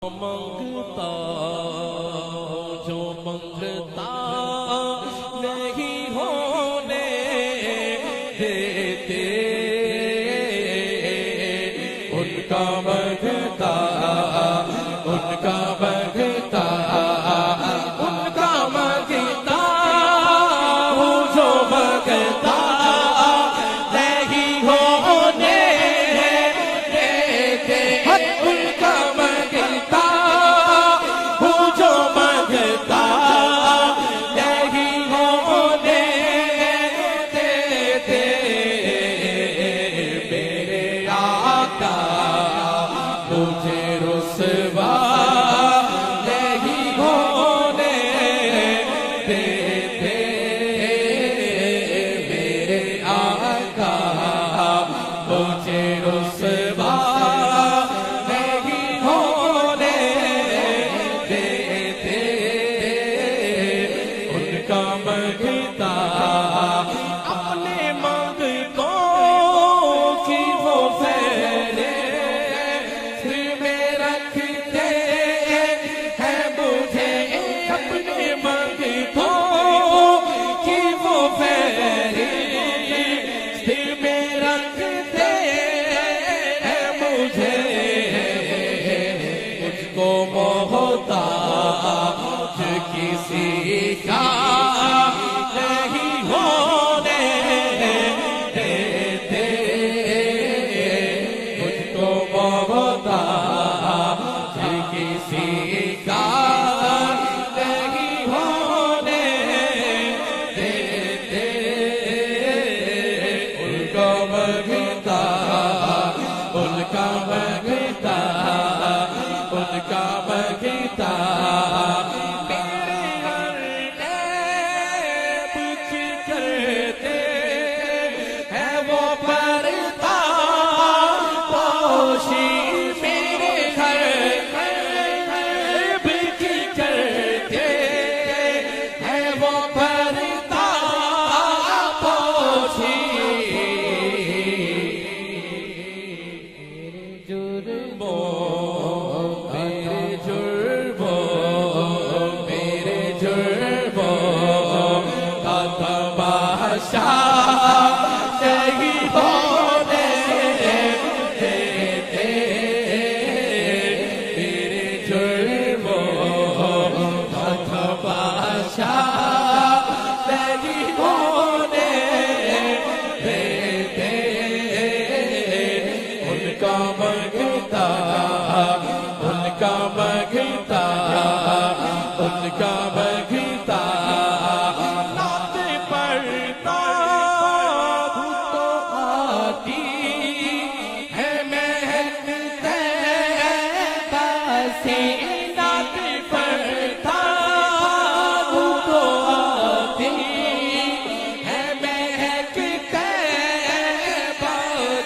منگتا جو منگتا نہیں ہونے دیتے، ان کا منگتا، ان کا منگتا، ان کا منگتا ہوں جو منگتا نہیں ہونے دیتے، ان کا منگتا ہوں جو منگتا نہیں ہونے دیتے، میرے آقا مجھے رسوا نہیں ہونے دیتے، میرے آقا مجھے رسوا نہیں ہونے دیتے، ان کا منگتا اپنے منگتوں کی وہ پھیلے سر میں رکھتے ہیں مجھے، اپنے منگتوں کی وہ پھیلے سر میں رکھتے ہیں مجھے، مجھ کو محتاج کسی کا نہیں ہونے دیتے، مجھ کو محتاج کسی کا نہیں ہونے دیتے، ان کا منگتا، ان کا منگتا، ان کا منگتا، میرے کچھ کرتے ہیں وہ پردہ پوشی، میرے گھر کچھ کرتے ہیں وہ پردہ پوشی، جرموں میرے جرموں میرے جرموں کا تماشا نہیں ہونے دیتے، میرے جرموں کا تماشا نہیں ہونے دیتے، ان کا منگتا، ان کا منگتا، ان کا منگتا، نعت پڑھتا ہوں تو آتی ہے مہک طیبہ سے، نعت پڑھتا ہوں تو آتی ہے مہک طیبہ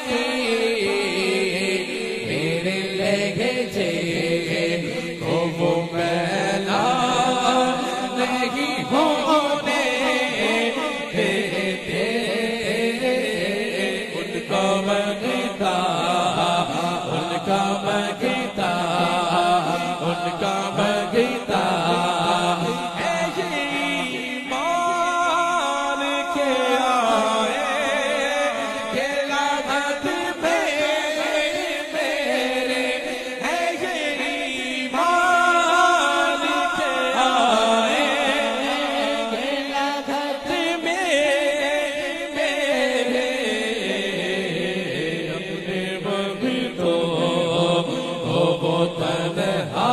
کی، میرے لہجے کو وہ میلا نہیں ہونے دیتے، ان کا منگتا، ان کا منگتا، ان کا منگتا، ہے یہ ایمان کے آئے کہ لعنت میں میرے، ہے یہ ایمان کے آئے کہ لعنت میں میرے، اپنے منگتوں کو وہ تنہا